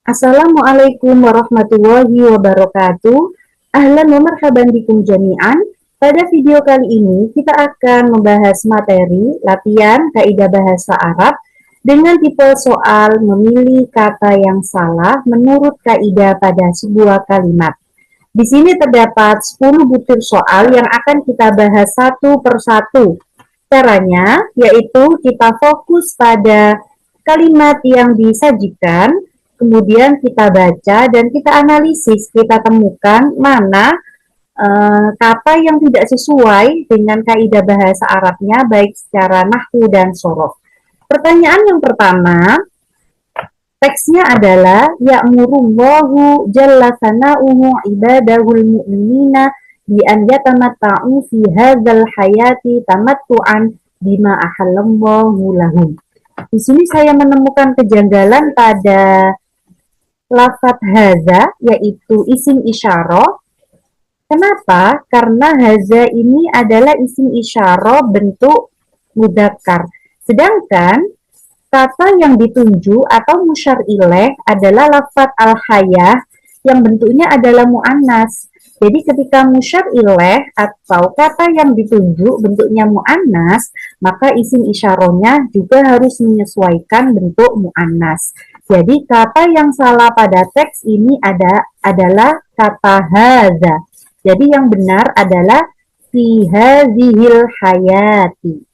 Assalamualaikum warahmatullahi wabarakatuh. Ahlan wa marhaban bikum jami'an. Pada video kali ini kita akan membahas materi latihan kaidah bahasa Arab dengan tipe soal memilih kata yang salah menurut kaidah pada sebuah kalimat. Di sini terdapat 10 butir soal yang akan kita bahas satu persatu. Caranya yaitu kita fokus pada kalimat yang disajikan, kemudian kita baca dan kita analisis, kita temukan mana kata yang tidak sesuai dengan kaidah bahasa Arabnya, baik secara nahwu dan shorof. Pertanyaan yang pertama, teksnya adalah ya'murullahu jalla sana'uhu ibadahul mu'minina bi an yatamatta'u fi hadzal hayati tamattu'an bima ahallallahu lahum. Di sini saya menemukan kejanggalan pada lafadz haza, yaitu isim isyarah. Kenapa? Karena haza ini adalah isim isyarah bentuk mudzakkar. Sedangkan kata yang ditunjuk atau musyar ilaih adalah lafadz al-hayah yang bentuknya adalah mu'annas. Jadi ketika musyar ilaih atau kata yang ditunjuk bentuknya mu'annas, maka isim isyarahnya juga harus menyesuaikan bentuk mu'annas. Jadi kata yang salah pada teks ini adalah kata haza. Jadi yang benar adalah fi hadzihil hayati.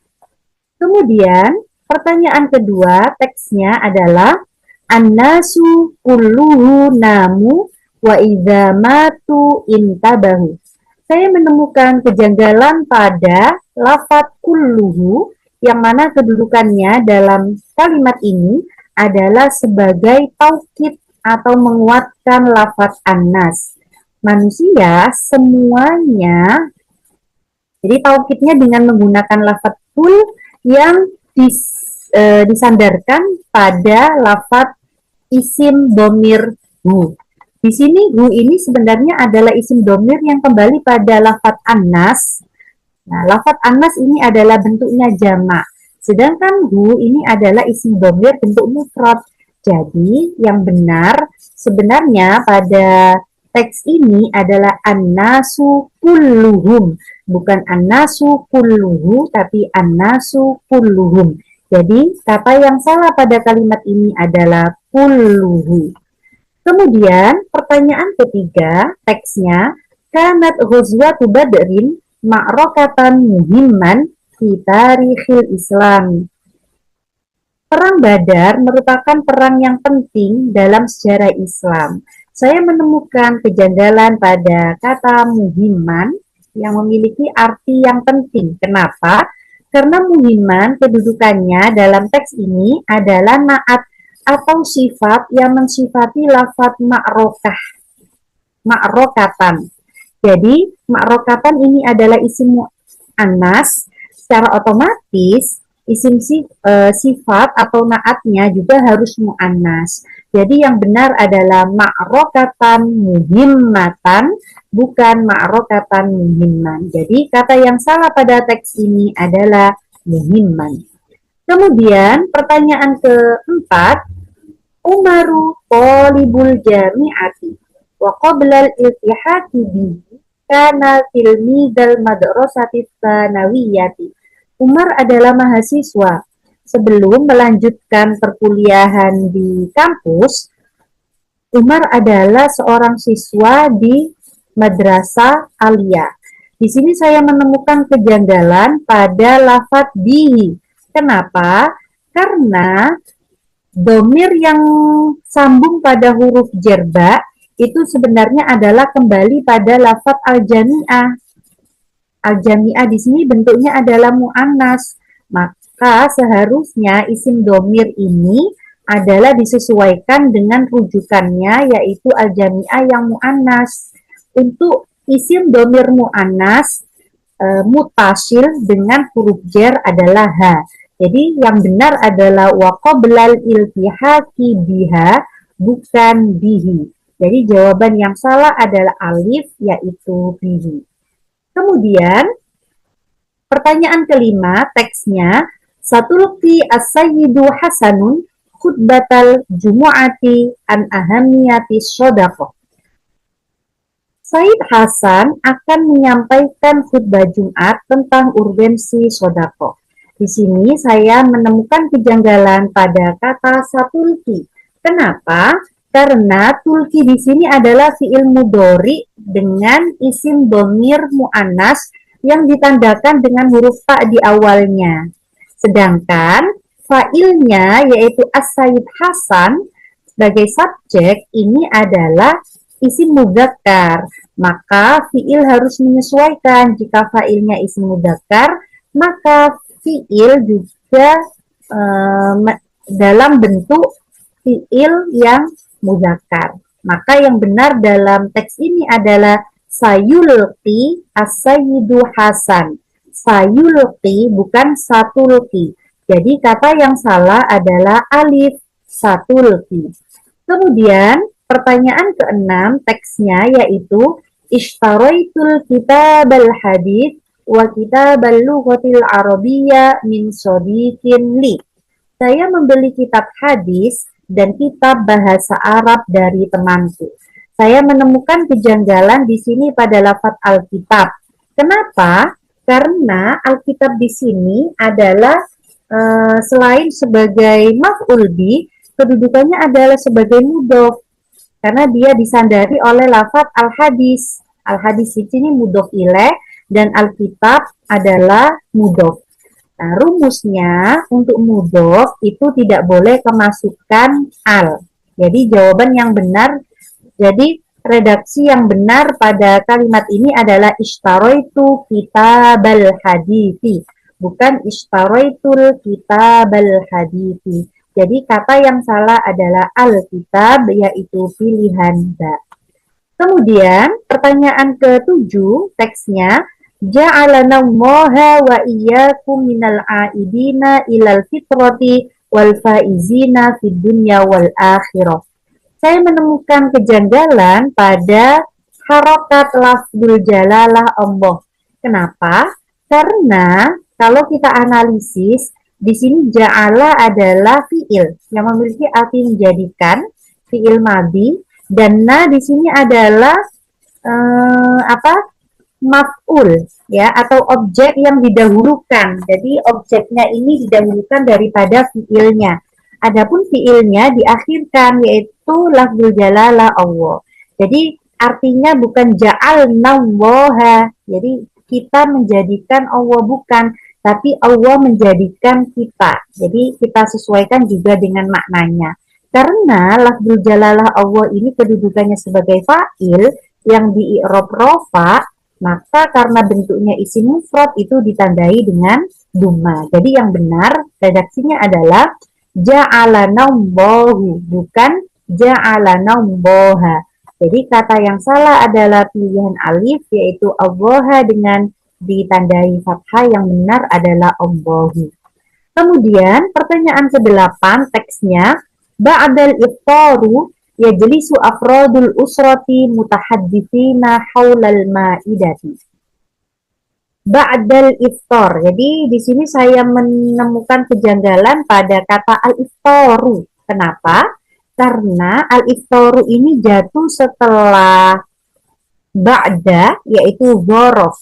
Kemudian pertanyaan kedua teksnya adalah annasu kulluhu namu wa idza matu intabahu. Saya menemukan kejanggalan pada lafadz kulluhu yang mana kedudukannya dalam kalimat ini adalah sebagai taukid atau menguatkan lafadz annas. Manusia semuanya, jadi taukidnya dengan menggunakan lafadz kul yang disandarkan pada lafadz isim dhamir hu. Di sini hu ini sebenarnya adalah isim dhamir yang kembali pada lafadz annas. Nah, lafadz annas ini adalah bentuknya jamak. Sedangkan hu ini adalah isim dhamir bentuk mufrad. Jadi yang benar sebenarnya pada teks ini adalah annasu kulluhum, bukan annasu kulluhu tapi annasu kulluhum. Jadi kata yang salah pada kalimat ini adalah kulluhu. Kemudian pertanyaan ketiga teksnya kanat ghazwatu badrin ma'rakatan muhimman fi tarikhil Islam. Perang Badar merupakan perang yang penting dalam sejarah Islam. Saya menemukan kejanggalan pada kata muhimman yang memiliki arti yang penting. Kenapa? Karena muhimman kedudukannya dalam teks ini adalah naat atau sifat yang mensifati lafadz ma'rokatan. Jadi ma'rokatan ini adalah isim mu'annas, secara otomatis isim sifat atau naatnya juga harus mu'annas. Jadi yang benar adalah ma'rokatan muhimmatan, bukan ma'rokatan muhimman. Jadi kata yang salah pada teks ini adalah muhimman. Kemudian pertanyaan keempat, Umaru talibul jami'ati wa qabla al-iltihaqi bihi kana tilmidal madrasati tsanawiyati. Umar adalah mahasiswa. Sebelum melanjutkan perkuliahan di kampus, Umar adalah seorang siswa di madrasah aliyah. Di sini saya menemukan kejanggalan pada lafadz bihi. Kenapa? Karena dhamir yang sambung pada huruf jerba itu sebenarnya adalah kembali pada lafadz al-jami'ah. Al-jami'ah di sini bentuknya adalah mu'annas. Maka seharusnya isim dhamir ini adalah disesuaikan dengan rujukannya yaitu al-jami'ah yang mu'annas. Untuk isim dhamir mu'annas mutasil dengan huruf jar adalah ha. Jadi yang benar adalah wa qablal iltihaqi biha, bukan bihi. Jadi jawaban yang salah adalah alif, yaitu bihi. Kemudian pertanyaan kelima teksnya satulqi as-sayyidu Hasanun khutbatal jumu'ati an ahamiyati shadaqah. Said Hasan akan menyampaikan khutbah Jumat tentang urgensi sodako. Di sini saya menemukan kejanggalan pada kata satulki. Kenapa? Karena tulki di sini adalah fiil mudhari dengan isim dhamir mu'annas yang ditandakan dengan huruf ta di awalnya. Sedangkan failnya yaitu as-Sayyid Hasan sebagai subjek ini adalah isim mudzakkar. Maka fiil harus menyesuaikan. Jika failnya isim mudzakkar, maka fiil juga dalam bentuk fiil yang mudzakkar. Maka yang benar dalam teks ini adalah sayulqi as-sayyidu Hasan. Sayulqi bukan satulqi. Jadi kata yang salah adalah alif satulqi. Kemudian pertanyaan ke-6 teksnya yaitu Ishtaraitul kitabal hadits wa kitabal lughatil arabiyyah min shadiqin li. Saya membeli kitab hadis dan kitab bahasa Arab dari temanku. Saya menemukan kejanggalan di sini pada lafaz Alkitab. Kenapa? Karena Alkitab di sini adalah selain sebagai maf'ul bih, kedudukannya adalah sebagai mudhof. Karena dia disandari oleh lafaz al-hadis. Al-hadis di sini mudhof ilaih dan Alkitab adalah mudhof. Nah, rumusnya untuk mudhof itu tidak boleh kemasukan al. Jadi jawaban yang benar, jadi redaksi yang benar pada kalimat ini adalah ishtaraitu kitabal hadithi, bukan ishtaraitul kitabal hadithi. Jadi kata yang salah adalah al-kitab, yaitu pilihan ba. Kemudian pertanyaan ke-7 teksnya ja'alanallaha wa iyyakum minal aidina ilal fitrati wal faizina fid dunya wal akhirah. Saya menemukan kejanggalan pada harokat lafzul jalalah Allah. Kenapa? Karena kalau kita analisis di sini ja'ala adalah fiil yang memiliki arti menjadikan, fiil madhi, dan na di sini adalah maf'ul ya, atau objek yang didahulukan. Jadi objeknya ini didahulukan daripada fiilnya. Adapun fiilnya diakhirkan yaitu lafzul jalalah Allah. Jadi artinya bukan ja'alnallaha. Jadi kita menjadikan Allah, bukan, tapi Allah menjadikan kita. Jadi kita sesuaikan juga dengan maknanya. Karena lafzul jalalah Allah ini kedudukannya sebagai fa'il yang di-i'rab rafa, maka karena bentuknya isim mufrad itu ditandai dengan dhamma. Jadi yang benar redaksinya adalah ja'alanallahu, bukan ja'alanallah. Jadi kata yang salah adalah pilihan alif yaitu Allah dengan ditandai fathah, yang benar adalah Allahu. Kemudian pertanyaan ke-8 teksnya ba'dal iftaru yajlisu afradul usrati mutahadditsina haulal ma'idati. Ba'dal iftar. Jadi di sini saya menemukan kejanggalan pada kata al-iftaru. Kenapa? Karena al-iftaru ini jatuh setelah ba'da yaitu dzaraf.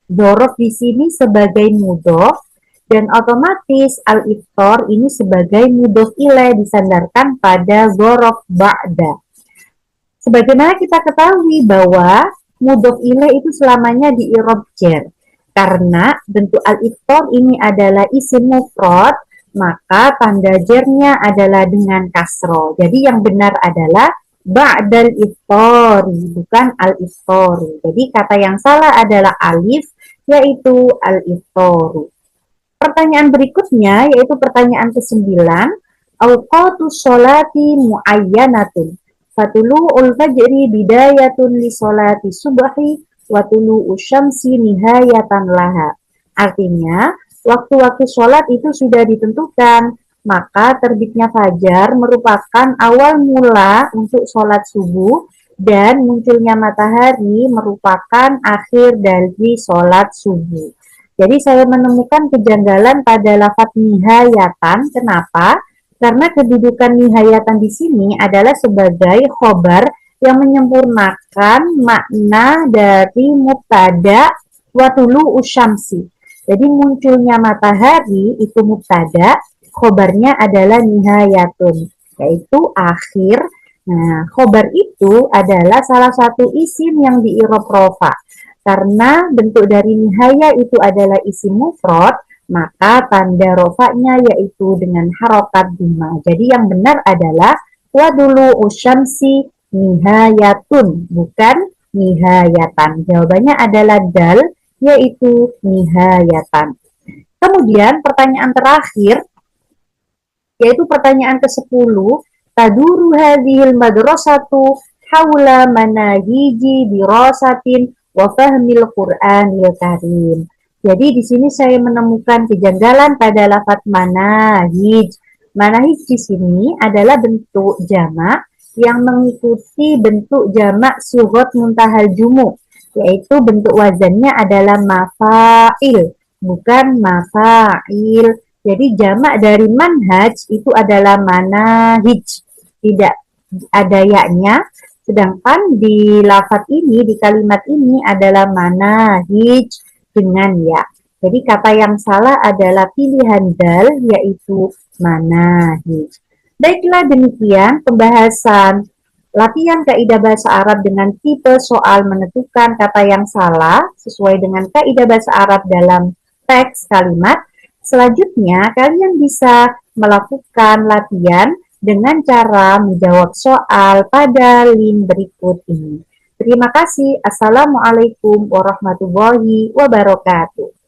Dzaraf di sini sebagai mudhof dan otomatis al-iftar ini sebagai mudhof ilaih disandarkan pada dzaraf ba'da. Sebagaimana kita ketahui bahwa mudhof ilaih itu selamanya di i'rab jar. Karena bentuk al-iftar ini adalah isim mufrad, maka tanda jarnya adalah dengan kasroh. Jadi yang benar adalah ba'dal iftari, bukan al-iftari. Jadi kata yang salah adalah alif, yaitu al-iftaru. Pertanyaan berikutnya yaitu pertanyaan ke-9. Awqatus sholati muayyanatun. Fatulu'ul fajri bidayatun li sholati subhi wa tulu'u syamsi nihayatan laha. Artinya, waktu-waktu sholat itu sudah ditentukan, maka terbitnya fajar merupakan awal mula untuk sholat subuh dan munculnya matahari merupakan akhir dari sholat subuh. Jadi saya menemukan kejanggalan pada lafaz nihayatan. Kenapa? Karena kedudukan nihayatan di sini adalah sebagai khobar yang menyempurnakan makna dari mubtada wa tulu usyamsi. Jadi munculnya matahari itu mubtada, khobarnya adalah nihayatun, yaitu akhir. Nah, khobar itu adalah salah satu isim yang di-i'rab rofa. Karena bentuk dari nihaya itu adalah isim mufrad, maka tanda rofaknya yaitu dengan harokat dima. Jadi yang benar adalah wadulu usyamsi nihayatun, bukan nihayatan. Jawabannya adalah dal, yaitu nihayatan. Kemudian pertanyaan terakhir, yaitu pertanyaan ke-10, taduru hadhil madrasatu haula manahiji dirasatin wa fahmil Qur'anil Karim. Jadi di sini saya menemukan kejanggalan pada lafaz manahij. Manahij di sini adalah bentuk jamak yang mengikuti bentuk jamak sughot muntahal jumu, yaitu bentuk wazannya adalah mafa'il, bukan mafa'il. Jadi jamak dari manhaj itu adalah manahij, tidak ada yaknya. Sedangkan di lafaz ini, di kalimat ini adalah manahij dengan ya. Jadi kata yang salah adalah pilihan dal, yaitu manahij. Baiklah, demikian pembahasan latihan kaidah bahasa Arab dengan tipe soal menentukan kata yang salah sesuai dengan kaidah bahasa Arab dalam teks kalimat. Selanjutnya, kalian bisa melakukan latihan dengan cara menjawab soal pada link berikut ini. Terima kasih. Assalamualaikum warahmatullahi wabarakatuh.